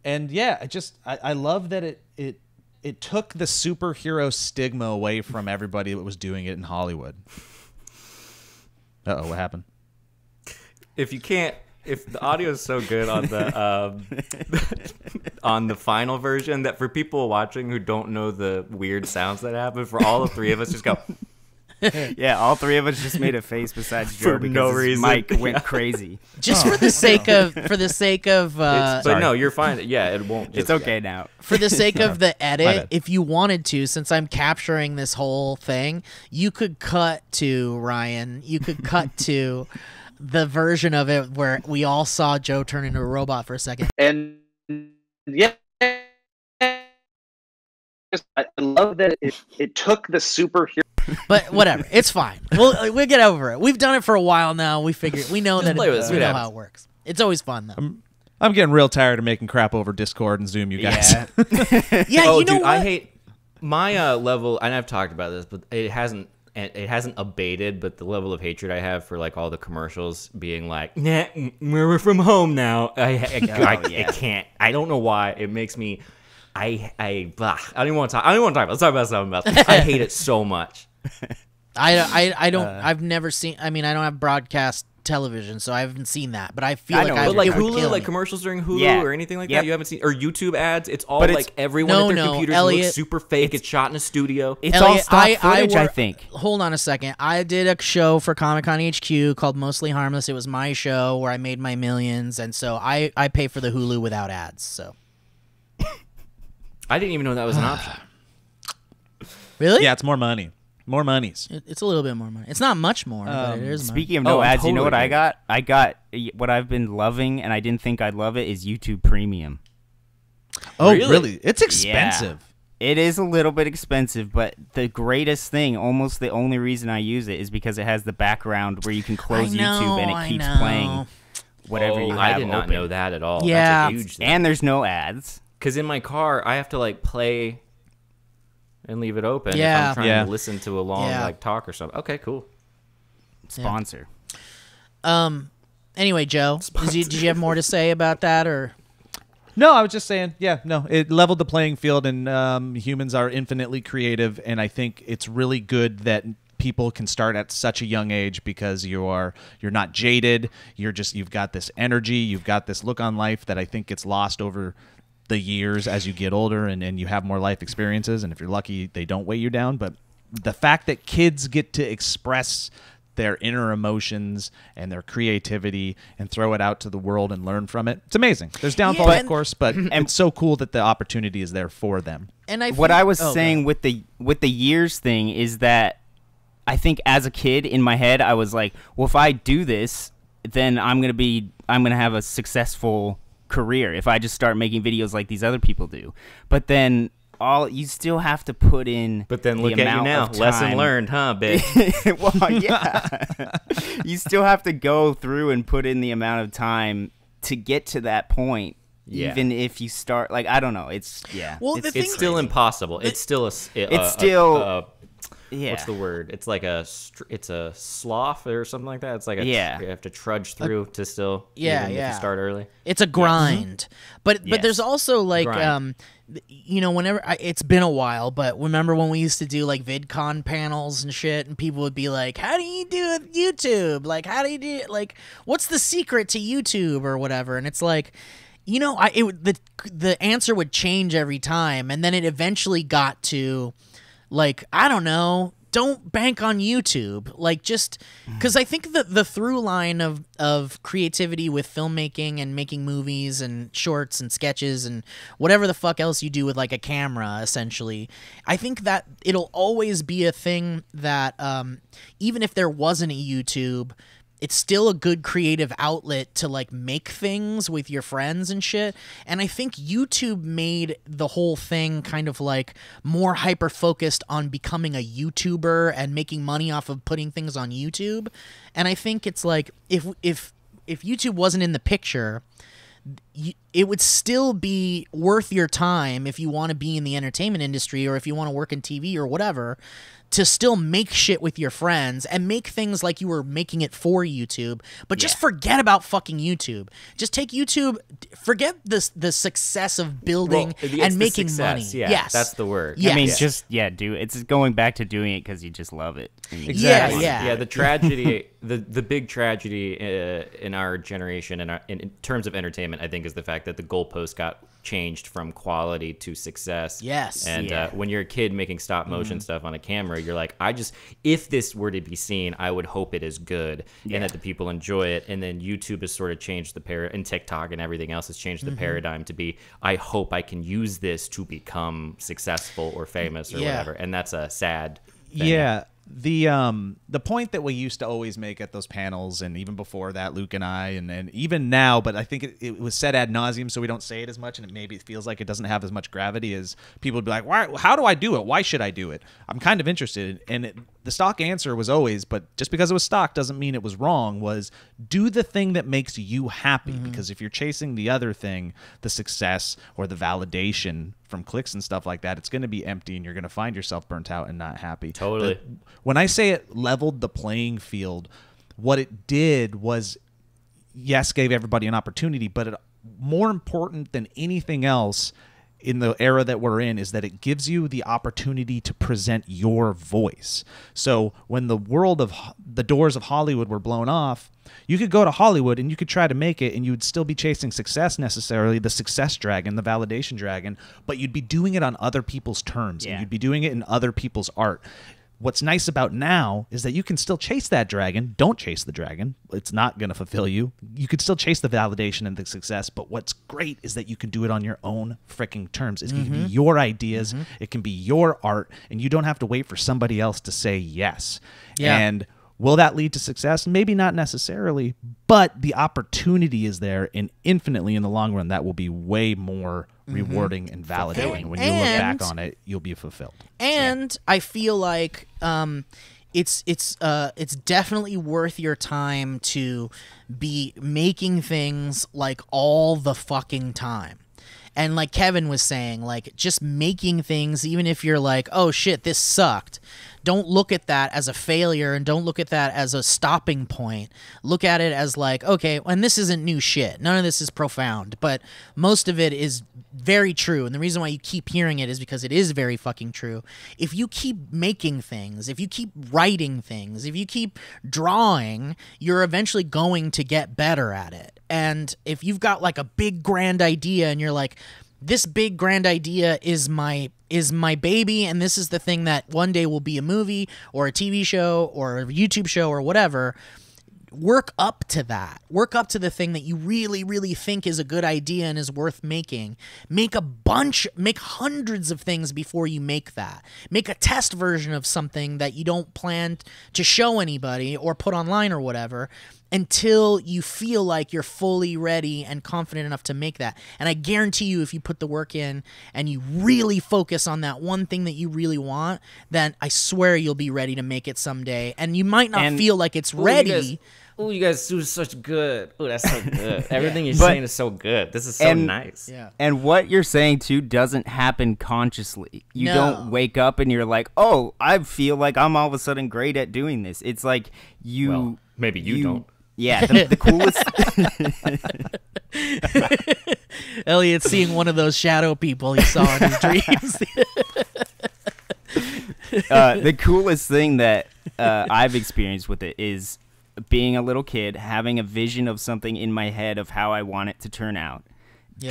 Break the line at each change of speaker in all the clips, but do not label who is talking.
And yeah, I love that it took the superhero stigma away from everybody that was doing it in Hollywood. Uh-oh, what happened?
If the audio is so good on the on the final version that for people watching who don't know the weird sounds that happen, for all the three of us just go.
Yeah, all three of us just made a face besides Joe
For
because
no
his
reason.
mic went crazy.
Just for the sake of
But no, you're fine. Yeah, it won't. Just,
It's okay now.
for the sake of the
My
edit,
bad.
if you wanted to, since I'm capturing this whole thing, you could cut to Ryan. You could cut to the version of it where we all saw Joe turn into a robot for a second.
And yeah, I love that it took the superhero.
But whatever, it's fine. We'll get over it. We've done it for a while now. We know that
play with us.
we
It
know
happens.
how it works. It's always fun though.
I'm getting real tired of making crap over Discord and Zoom, you guys.
Yeah.
Yeah,
Oh,
you know
dude,
what?
I hate my level, and I've talked about this, but it hasn't abated. But the level of hatred I have for like all the commercials being like, "Nah, we're from home now." I can't. I don't know why. It makes me. I don't even want to talk. I don't even want to talk about. Let's talk about something else. I hate it so much.
I don't. I've never seen. I mean, I don't have broadcast television, so I haven't seen that. But I feel
I
like
know,
I
But like
it would
Hulu,
kill
like
me.
commercials during Hulu
Yeah.
or anything like
Yep.
that, you haven't seen, or YouTube ads. It's all
But
like everyone
No,
at their
no,
computers
Elliot,
looks super fake. It's shot in a studio.
It's all
Elliot,
stock footage, I
work-
think.
Hold on a second. I did a show for Comic Con HQ called Mostly Harmless. It was my show where I made my millions, and so I pay for the Hulu without ads. So
I didn't even know that was an option.
really,
Yeah, it's more money. More monies.
it's a little bit more money. It's not much more, but it is.
Speaking of
Oh,
no
I'm
ads, you know
totally
what I
kidding.
got? I got what I've been loving, and I didn't think I'd love it, is YouTube Premium.
Oh,
Really?
really? It's expensive.
It is a little bit expensive, but the greatest thing, almost the only reason I use it, is because it has the background where you can close YouTube and it keeps playing whatever you have
I did not
open.
know that at all.
Yeah.
That's a huge thing.
And there's no ads.
Because in my car, I have to like play and leave it open if
Yeah.
I'm trying
Yeah.
to listen to a long
Yeah.
like talk or something. Okay, cool.
Sponsor.
Anyway, Joe, did you have more to say about that, or?
No, I was just saying, yeah, no, it leveled the playing field, and humans are infinitely creative, and I think it's really good that people can start at such a young age because you're not jaded, you've got this energy, you've got this look on life that I think gets lost over the years as you get older and you have more life experiences, and if you're lucky, they don't weigh you down. But the fact that kids get to express their inner emotions and their creativity and throw it out to the world and learn from it, it's amazing. There's downfalls,
Yeah,
of course, but it's so cool that the opportunity is there for them.
And
What I was
oh,
saying with the years thing is that I think as a kid in my head I was like, well, if I do this, then I'm gonna have a successful career if I just start making videos like these other people do. But then you still have to put in.
But then
the
look at you
amount
now.
of
Lesson
time.
learned, huh, bitch?
Well, yeah. You still have to go through and put in the amount of time to get to that point.
Yeah.
Even if you start, like, I don't know. It's, yeah.
Well,
it's,
the thing-
It's still impossible. It's still
yeah.
what's the word? It's like it's a sloth or something like that. It's like
Yeah.
you have to trudge through to still
Yeah,
even if
yeah.
you start early.
It's a grind, but
Yes.
there's also like
Grind.
whenever it's been a while, but remember when we used to do like VidCon panels and shit, and people would be like, "How do you do it YouTube? Like, how do you do it? Like, what's the secret to YouTube or whatever?" And it's like, the answer would change every time, and then it eventually got to, like, I don't know. Don't bank on YouTube. Like, just because I think the through line of creativity with filmmaking and making movies and shorts and sketches and whatever the fuck else you do with like a camera, essentially, I think that it'll always be a thing that even if there wasn't a YouTube, it's still a good creative outlet to like make things with your friends and shit. And I think YouTube made the whole thing kind of like more hyper focused on becoming a YouTuber and making money off of putting things on YouTube. And I think it's like if YouTube wasn't in the picture, it would still be worth your time if you want to be in the entertainment industry or if you want to work in TV or whatever, to still make shit with your friends and make things like you were making it for YouTube, but just forget about fucking YouTube. Just take YouTube, forget the success of building and making money.
Yeah,
yes,
that's the word.
I mean, just do it. It's going back to doing it because you just love it.
Exactly.
Yeah. The tragedy, the big tragedy in our generation, and in terms of entertainment, I think, is the fact that the goalpost got changed from quality to success.
Yes.
And when you're a kid making stop motion stuff on a camera, you're like, if this were to be seen, I would hope it is good and that the people enjoy it. And then YouTube has sort of changed and TikTok and everything else has changed the paradigm to be, I hope I can use this to become successful or famous or whatever. And that's a sad thing.
Yeah. The point that we used to always make at those panels, and even before that, Luke and I, and even now, but I think it was said ad nauseum, so we don't say it as much, and it feels like it doesn't have as much gravity as people would be like, why? How do I do it? Why should I do it? I'm kind of interested, and the stock answer was always, but just because it was stock doesn't mean it was wrong, was do the thing that makes you happy, because if you're chasing the other thing, the success or the validation from clicks and stuff like that, it's going to be empty and you're going to find yourself burnt out and not happy.
Totally.
When I say it leveled the playing field, what it did was, yes, gave everybody an opportunity, but more important than anything else in the era that we're in is that it gives you the opportunity to present your voice. So when the doors of Hollywood were blown off, you could go to Hollywood and you could try to make it and you would still be chasing success necessarily, the success dragon, the validation dragon, but you'd be doing it on other people's terms and you'd be doing it in other people's art. What's nice about now is that you can still chase that dragon. Don't chase the dragon. It's not going to fulfill you. You could still chase the validation and the success, but what's great is that you can do it on your own freaking terms. It can be your ideas. It can be your art, and you don't have to wait for somebody else to say yes.
Yeah.
And will that lead to success? Maybe not necessarily, but the opportunity is there, and infinitely in the long run, that will be way more rewarding and validating. When you look back on it, you'll be fulfilled.
And I feel like it's definitely worth your time to be making things like all the fucking time. And like Kevin was saying, like just making things, even if you're like, oh shit, this sucked. Don't look at that as a failure and don't look at that as a stopping point. Look at it as like, okay, and this isn't new shit. None of this is profound, but most of it is very true. And the reason why you keep hearing it is because it is very fucking true. If you keep making things, if you keep writing things, if you keep drawing, you're eventually going to get better at it. And if you've got like a big grand idea and you're like, this big grand idea is my baby, and this is the thing that one day will be a movie or a TV show or a YouTube show or whatever, work up to that. Work up to the thing that you really, really think is a good idea and is worth making. Make hundreds of things before you make that. Make a test version of something that you don't plan to show anybody or put online or whatever, until you feel like you're fully ready and confident enough to make that. And I guarantee you, if you put the work in and you really focus on that one thing that you really want, then I swear you'll be ready to make it someday. And you might not feel like it's ready.
You guys do such good. Oh, that's so good. Everything you're saying is so good. This is so nice.
Yeah.
And what you're saying, too, doesn't happen consciously. You don't wake up and you're like, oh, I feel like I'm all of a sudden great at doing this. It's like you...
Well, maybe you don't.
Yeah, the coolest...
Elliot's seeing one of those shadow people he saw in his dreams.
The coolest thing that I've experienced with it is being a little kid, having a vision of something in my head of how I want it to turn out,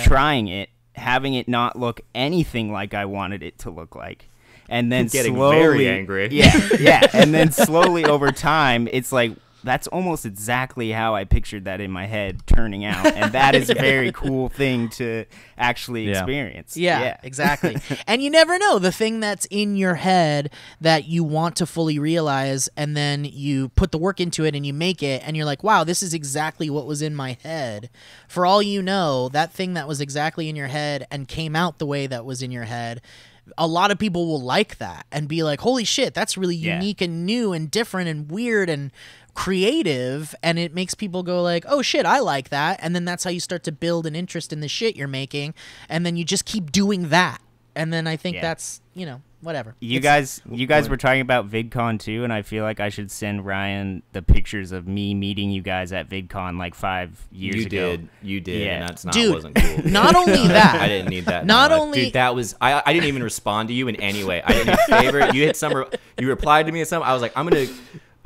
trying it, having it not look anything like I wanted it to look like, and then
getting
slowly,
very angry.
Yeah, and then slowly over time, it's like, that's almost exactly how I pictured that in my head turning out. And that is a very cool thing to actually experience.
Yeah, exactly. And you never know, the thing that's in your head that you want to fully realize, and then you put the work into it and you make it, and you're like, wow, this is exactly what was in my head. For all you know, that thing that was exactly in your head and came out the way that was in your head, a lot of people will like that and be like, holy shit, that's really unique and new and different and weird and creative, and it makes people go like, oh shit, I like that. And then that's how you start to build an interest in the shit you're making, and then you just keep doing that. And then I think
Yeah.
that's, whatever.
You guys were talking about VidCon too, and I feel like I should send Ryan the pictures of me meeting you guys at VidCon like 5 years ago.
You did,
Yeah.
and that's
Dude,
wasn't cool.
not only that.
I didn't need that.
Not
no.
only-
Dude, that was I didn't even respond to you in any way. I didn't favorite. You hit some. You replied to me at some. I was like,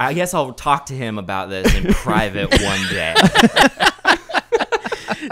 I guess I'll talk to him about this in private one day,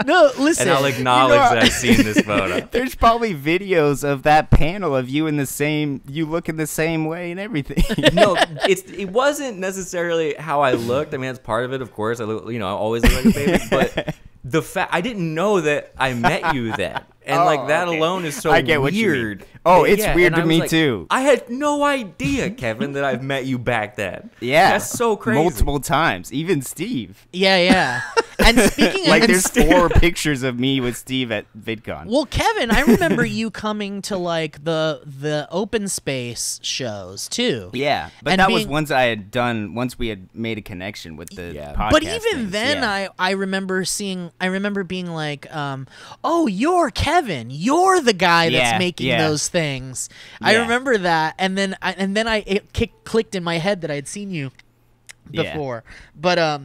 No, listen.
and I'll acknowledge that I've seen this photo.
There's probably videos of that panel of you you looking the same way and everything.
No, it wasn't necessarily how I looked. I mean, that's part of it, of course. I always look like a baby, but the fact I didn't know that I met you then, and that
okay.
alone is so
I get what you mean.
weird.
Oh, it's
Yeah,
weird
and
to
I was
me
like,
too.
I had no idea, Kevin, that I've met you back then.
Yeah,
that's so crazy.
Multiple times, even Steve.
Yeah. And speaking
Like
of
there's 4 pictures of me with Steve at VidCon.
Well, Kevin, I remember you coming to like the open space shows too.
Yeah, but
And
that was
being-
once I had done. Once we had made a connection with the podcast.
But even
things,
then,
yeah.
I remember being like, oh, you're Kevin. You're the guy that's
Yeah,
making
yeah.
those things. I
Yeah.
remember that, and then it clicked in my head that I'd seen you
Yeah.
before. But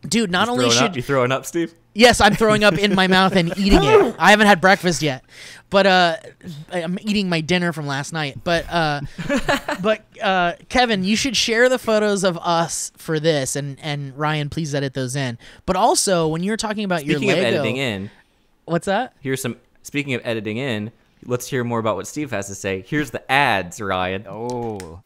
dude, not only should
You throwing up, Steve?
yes, I'm throwing up in my mouth and eating it. I haven't had breakfast yet, but I'm eating my dinner from last night. But Kevin, you should share the photos of us for this, and Ryan, please edit those in. But also, when you're talking about
Speaking
your
of
Lego,
editing in,
what's that?
Speaking of editing in, let's hear more about what Steve has to say. Here's the ads, Ryan.
Oh.